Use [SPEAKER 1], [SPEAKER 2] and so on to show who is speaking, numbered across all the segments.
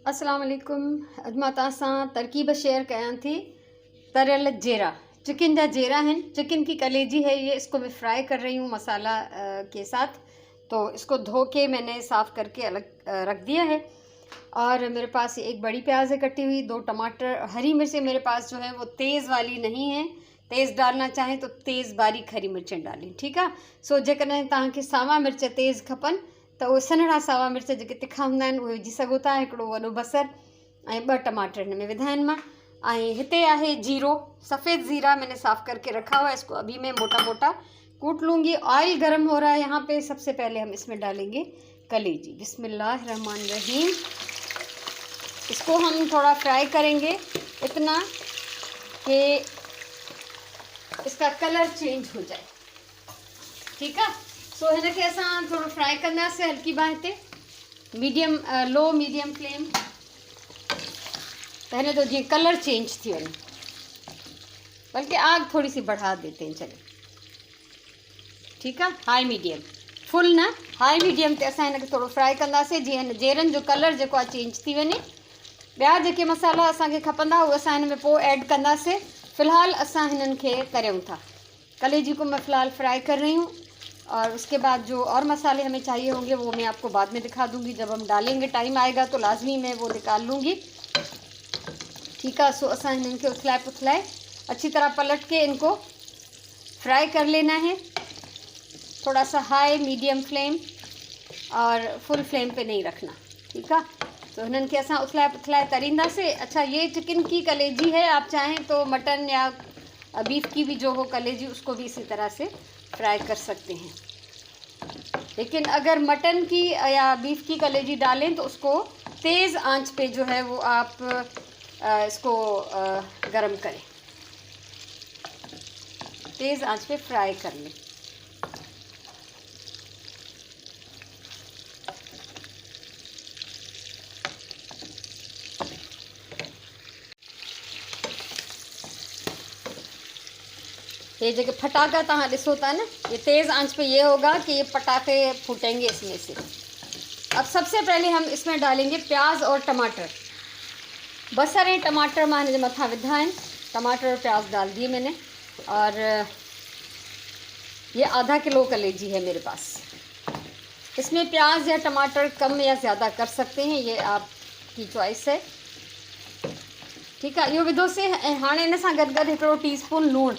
[SPEAKER 1] अस्सलाम वालेकुम। अॼु मां तव्हां सां तरकीब शेयर कयां थी तरियल जीरा। चिकन जा जीरा हैं, चिकन की कलेजी है ये, इसको मैं फ्राई कर रही हूँ मसाला के साथ। तो इसको धो के मैंने साफ़ करके अलग रख दिया है। और मेरे पास एक बड़ी प्याज है कटी हुई, 2 टमाटर, हरी मिर्चें मेरे पास जो है वो तेज़ वाली नहीं है। तेज़ डालना चाहें तो तेज़ बारीक हरी मिर्चें डालें, ठीक है। सो जेकॾहिं तव्हांखे सावा मिर्च तेज़ खपनि तो उहे सन्हड़ा सावा मिर्च जेके तिखा हूंदा आहिनि उहे विझी सघो था। हिकिड़ो वॾो बसर ऐं 2 टमाटर हिन में विधा आहिनि मां। ऐं हिते आहे जीरो, सफ़ेद ज़ीरा मैंने साफ़ करके रखा हुआ है। इसको अभी मैं मोटा मोटा कूट लूँगी। ऑयल गर्म हो रहा है यहाँ पे। सबसे पहले हम इसमें डालेंगे कलेजी। बिस्मिल्लाहिर्रहमानिर्रहीम। इसको हम थोड़ा फ्राई करेंगे इतना कि इसका कलर चेंज हो जाए, ठीक है। सो हिनखे असां थोड़ा फ्राई कंदासीं हल्की बाहि ते, मीडियम लो मीडियम फ्लेम तो हिन जो जीअं कलर चेंज थी वञे। बल्कि आग थोड़ी सी बढ़ा देते हैं, चले, ठीक है। हाई मीडियम, फुल न, हाई मीडियम ते असां हिनखे थोड़ो फ्राई कंदासीं जीअं हिन जेरनि जो कलर जेको आहे चेंज थी वञे। ॿिया जेके मसाला असांखे खपंदा उहे असां हिन में पोइ ऐड कंदासीं। फ़िलहाल असां हिननि खे करियूं था। कलेजी को मैं फ़िलहाल फ्राई कर रही हूँ और उसके बाद जो और मसाले हमें चाहिए होंगे वो मैं आपको बाद में दिखा दूँगी। जब हम डालेंगे टाइम आएगा तो लाजमी मैं वो निकाल लूँगी, ठीक है। सो असां हिननि खे उथलाए पुथलाए अच्छी तरह पलट के इनको फ्राई कर लेना है। थोड़ा सा हाई मीडियम फ्लेम और फुल फ्लेम पे नहीं रखना, ठीक है। तो हिननि खे असां उथलाए पुथलाए तरींदासीं। अच्छा, ये चिकन की कलेजी है, आप चाहें तो मटन या बीफ की भी जो हो कलेजी उसको भी इसी तरह से फ्राई कर सकते हैं। लेकिन अगर मटन की या बीफ की कलेजी डालें तो उसको तेज़ आंच पे जो है वो आप इसको गरम करें, तेज़ आंच पे फ्राई कर लें। ये जगह फटाका तहाँ ॾिसो था ना, ये तेज़ आंच पे ये होगा कि ये पटाखे फूटेंगे इसमें से। अब सबसे पहले हम इसमें डालेंगे प्याज और टमाटर। बसर ऐं टमाटर मां हिन जे मथां विधा आहिनि। टमाटर और प्याज डाल दिए मैंने। और ये आधा किलो कलेजी है मेरे पास। इसमें प्याज या टमाटर कम या ज़्यादा कर सकते हैं, ये आपकी चॉइस है, ठीक है। इहो विधोसीं। ऐं हाणे हिन सां गॾु गॾु हिकिड़ो टीस्पून लूणु,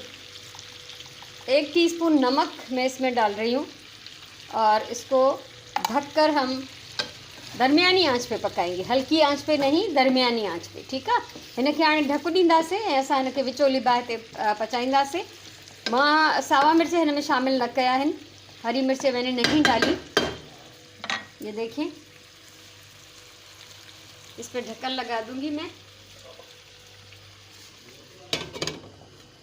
[SPEAKER 1] 1 टीस्पून नमक मैं इसमें डाल रही हूँ। और इसको ढककर हम दरमियानी आंच पे पकाएंगे, हल्की आंच पे नहीं, दरमियानी आंच पे, ठीक है। हिनखे हाणे ढकु ॾींदासीं ऐं असां हिनखे विचोली बाहि ते पचाईंदासीं। मां सावा मिर्च हिन में शामिल न कया आहिनि, हरी मिर्च मैंने नहीं डाली। ये देखें, इस पर ढक्कन लगा दूंगी मैं।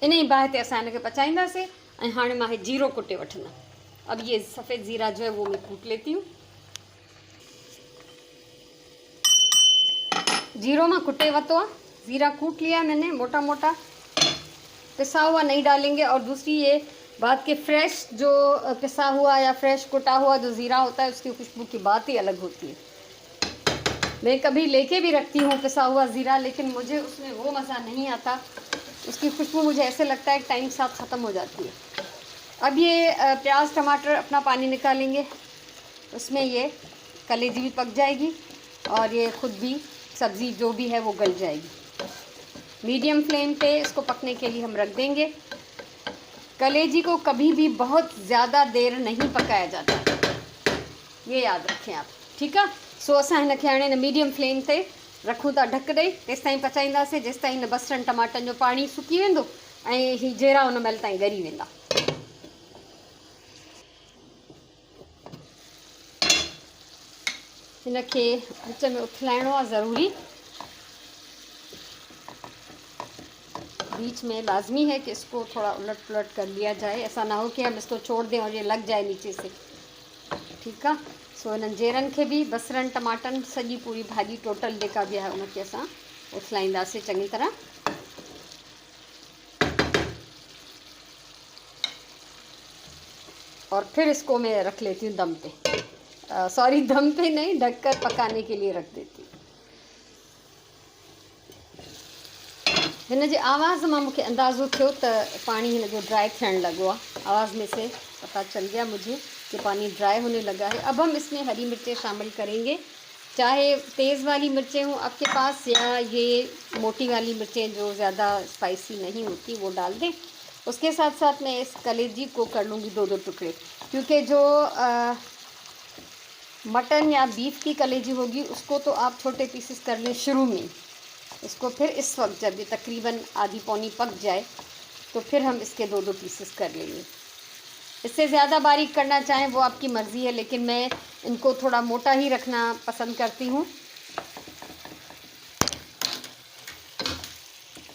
[SPEAKER 1] इन ही बाहि ते असां हिनखे पचाईंदासीं। ऐं हाणे मां हे जीरो कुटे वठंदमि। अब ये सफ़ेद ज़ीरा जो है वो मैं कूट लेती हूँ। जीरो में कुटे वतो, ज़ीरा कूट लिया मैंने मोटा मोटा, पिसा हुआ नहीं डालेंगे। और दूसरी ये बात कि फ्रेश जो पिसा हुआ या फ्रेश कुटा हुआ जो ज़ीरा होता है उसकी खुशबू की बात ही अलग होती है। मैं कभी लेके भी रखती हूँ पिसा हुआ ज़ीरा, लेकिन मुझे उसमें वो मज़ा नहीं आता। उसकी खुशबू मुझे ऐसे लगता है कि टाइम साथ ख़त्म हो जाती है। अब ये प्याज टमाटर अपना पानी निकालेंगे, उसमें ये कलेजी भी पक जाएगी और ये खुद भी सब्ज़ी जो भी है वो गल जाएगी। मीडियम फ्लेम पे इसको पकने के लिए हम रख देंगे। कलेजी को कभी भी बहुत ज़्यादा देर नहीं पकाया जाता, ये याद रखें आप, ठीक है। सो असां हिनखे हाणे मीडियम फ्लेम ते रखूं था ढक ॾेई, तेसि ताईं पचाईंदासीं जेसि ताईं हिन बसरनि टमाटनि जो पाणी सुकी वेंदो ऐं ही जीरा उन महिल ताईं ॻरी वेंदा। हिनखे विच में उथलाइणो आहे ज़रूरी, बीच में लाजमी है कि इसको थोड़ा उलट पुलट कर लिया जाए। ऐसा ना हो कि हम इसको छोड़ दें और ये लग जाए नीचे से, ठीक है। सो हिननि जेरनि खे भी बसरनि टमाटनि सॼी पूरी भाॼी टोटल जेका भी है उनखे असां उथलाईंदासीं चङी तरह। और फिर इसको मैं रख लेती हूँ दम पे, सॉरी दम पे नहीं, ढककर पकाने के लिए रख देती हूँ। हिन जी आवाज़ में मुझे अंदाज़ो थियो त पानी हिन जो ड्राई थियण लगो आहे। आवाज़ में से पता चल गया मुझे कि पानी ड्राई होने लगा है। अब हम इसमें हरी मिर्चें शामिल करेंगे, चाहे तेज़ वाली मिर्चें हों आपके पास या ये मोटी वाली मिर्चें जो ज़्यादा स्पाइसी नहीं होती वो डाल दें। उसके साथ साथ मैं इस कलेजी को कर लूँगी 2-2 टुकड़े, क्योंकि जो मटन या बीफ की कलेजी होगी उसको तो आप छोटे पीसेस कर लें शुरू में। इसको फिर इस वक्त जब ये तकरीबन आधी पौनी पक जाए तो फिर हम इसके 2-2 पीसेस कर लेंगे। इससे ज़्यादा बारीक करना चाहें वो आपकी मर्ज़ी है, लेकिन मैं इनको थोड़ा मोटा ही रखना पसंद करती हूँ।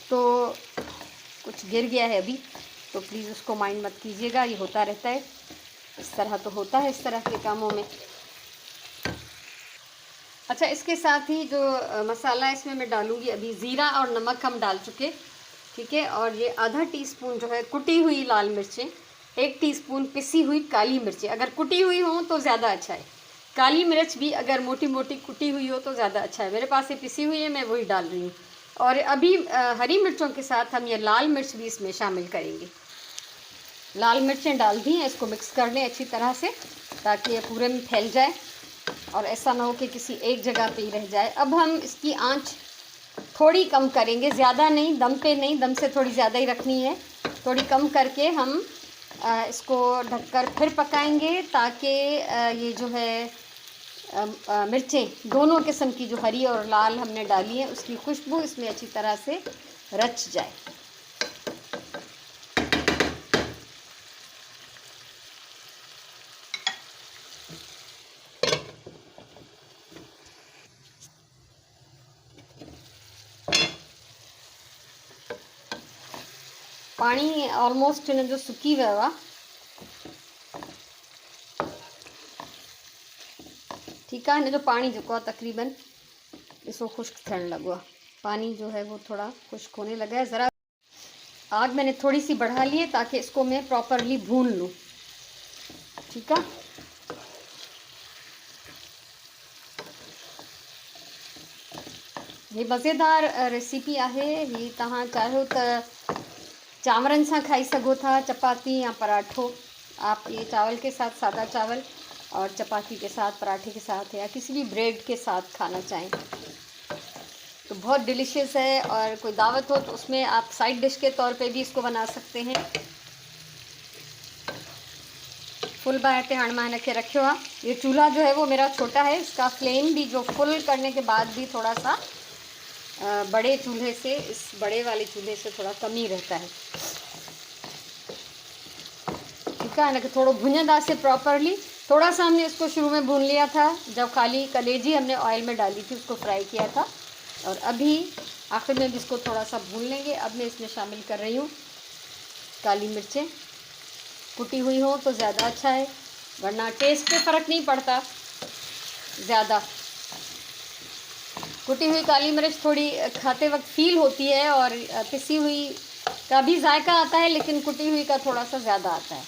[SPEAKER 1] तो कुछ गिर गया है अभी, तो प्लीज़ उसको माइंड मत कीजिएगा, ये होता रहता है, इस तरह तो होता है इस तरह के कामों में। अच्छा, इसके साथ ही जो मसाला इसमें मैं डालूँगी, अभी ज़ीरा और नमक हम डाल चुके, ठीक है। और ये आधा टीस्पून जो है कुटी हुई लाल मिर्चें, 1 टीस्पून पिसी हुई काली मिर्चें, अगर कुटी हुई हो तो ज़्यादा अच्छा है। काली मिर्च भी अगर मोटी मोटी कुटी हुई हो तो ज़्यादा अच्छा है। मेरे पास ये पिसी हुई है, मैं वही डाल रही हूँ। और अभी हरी मिर्चों के साथ हम ये लाल मिर्च भी इसमें शामिल करेंगे। लाल मिर्चें डाल दी हैं, इसको मिक्स कर लें अच्छी तरह से ताकि ये पूरे में फैल जाए और ऐसा ना हो कि किसी एक जगह पे ही रह जाए। अब हम इसकी आंच थोड़ी कम करेंगे, ज़्यादा नहीं, दम पे नहीं, दम से थोड़ी ज़्यादा ही रखनी है। थोड़ी कम करके हम इसको ढककर फिर पकाएंगे ताकि ये जो है मिर्चें दोनों किस्म की, जो हरी और लाल हमने डाली है, उसकी खुशबू इसमें अच्छी तरह से रच जाए। पानी ऑलमोस्ट हिन जो सुकी वियो आहे, ठीकु आहे। हिन जो पानी जेको आहे तकरीबन ॾिसो खुश्क थियण लॻो आहे, पानी जो है वो थोड़ा खुश्क होने लगा है। ज़रा आग मैंने थोड़ी सी बढ़ा ली है ताकि इसको मैं प्रॉपरली भून लूँ, ठीक है। ये मज़ेदार रेसिपी आहे। ये तव्हां चाहियो त चावरनि सां खाई सघो था, चपाती या पराठो। आप ये चावल के साथ, सादा चावल और चपाती के साथ, पराठे के साथ या किसी भी ब्रेड के साथ खाना चाहें तो बहुत डिलीशियस है। और कोई दावत हो तो उसमें आप साइड डिश के तौर पे भी इसको बना सकते हैं। फुल बाहि ते हाणे मां हिनखे रखियो आहे। ये चूल्हा जो है वो मेरा छोटा है, इसका फ्लेम भी जो फुल करने के बाद भी थोड़ा सा बड़े चूल्हे से, इस बड़े वाले चूल्हे से थोड़ा कम ही रहता है, ठीक है। इनके थोड़ा भुनंदासीं प्रॉपरली। थोड़ा सा हमने इसको शुरू में भून लिया था जब खाली कलेजी हमने ऑयल में डाली थी, उसको फ्राई किया था। और अभी आखिर में भी इसको थोड़ा सा भून लेंगे। अब मैं इसमें शामिल कर रही हूँ काली मिर्चें। कुटी हुई हो तो ज़्यादा अच्छा है, वरना टेस्ट पे फ़र्क नहीं पड़ता ज़्यादा। कुटी हुई काली मिर्च थोड़ी खाते वक्त फील होती है और पिसी हुई का भी जायका आता है, लेकिन कुटी हुई का थोड़ा सा ज़्यादा आता है,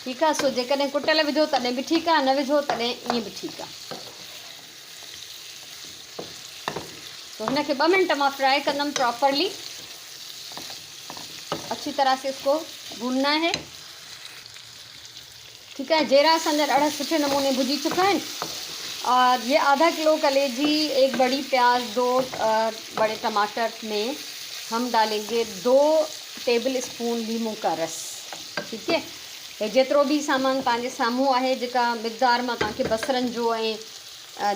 [SPEAKER 1] ठीक है। सो जेकॾहिं कुटियल विझो तॾहिं बि ठीकु आहे, न विझो तॾहिं ईअं बि ठीकु आहे। तो हिन खे 2 मिनट मां फ्राई कंदमि प्रॉपरली, अच्छी तरह से इसको भूनना है, ठीक है। जीरा असांजा ॾाढा सुठे नमूने भुजी चुका हैं। और ये आधा किलो कलेजी, 1 बड़ी प्याज, 2 बड़े टमाटर में हम डालेंगे 2 टेबल स्पून लीमू का रस, ठीक है। ये जेतिरो भी सामान तव्हांजे साम्हूं आहे, जेका मिक़दार मां तव्हांखे बसरनि जो ऐं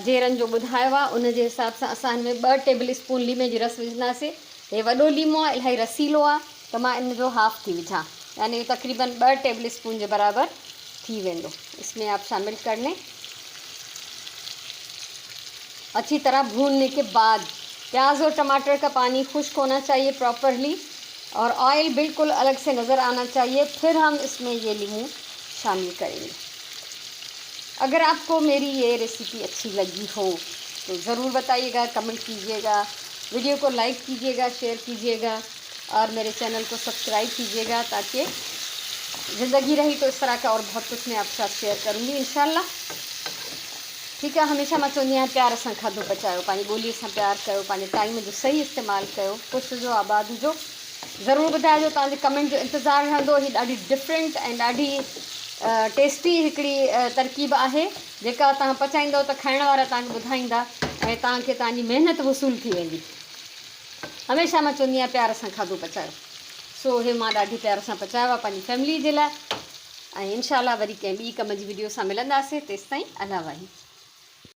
[SPEAKER 1] जीरनि जो ॿुधायो आहे, उन जे हिसाब सां असां हिन में 2 टेबल स्पून लीमे जी रस विझंदासीं। हे वॾो लीमो आहे, इलाही रसीलो आहे, त मां इन जो हाफ़ थी विझां, यानी तक़रीबन 2 टेबल स्पून जे बराबर थी वेंदो। इसमें आप शामिल कर लें। अच्छी तरह भूनने के बाद प्याज और टमाटर का पानी खुश्क होना चाहिए प्रॉपरली और ऑयल बिल्कुल अलग से नज़र आना चाहिए, फिर हम इसमें ये लीमू शामिल करेंगे। अगर आपको मेरी ये रेसिपी अच्छी लगी हो तो ज़रूर बताइएगा, कमेंट कीजिएगा, वीडियो को लाइक कीजिएगा, शेयर कीजिएगा और मेरे चैनल को सब्सक्राइब कीजिएगा, ताकि ज़िंदगी रही तो इस तरह का और बहुत कुछ मैं आपके साथ शेयर करूँगी इंशाल्लाह। ठीकु आहे। हमेशह मां चवंदी आहियां प्यार सां खाधो पचायो, पंहिंजी ॿोलीअ सां प्यारु कयो, पंहिंजे टाइम जो सही इस्तेमालु कयो, ख़ुशि हुजो, आबाद हुजो। ज़रूरु ॿुधाइजो, तव्हांजे कमेंट जो इंतज़ारु रहंदो। हीअ ॾाढी डिफरेंट ऐं ॾाढी टेस्टी हिकिड़ी तरकीब आहे, जेका तव्हां पचाईंदव त खाइण वारा तव्हांखे ॿुधाईंदा ऐं तव्हांखे तव्हांजी महिनत वसूल थी वेंदी। हमेशह मां चवंदी आहियां प्यार सां खाधो पचायो। सो हे मां ॾाढी प्यार सां पचायो आहे पंहिंजी फैमिली जे लाइ, ऐं इनशा वरी कंहिं ॿी कम जी वीडियो सां मिलंदासीं। तेसिताईं अलाह वाही।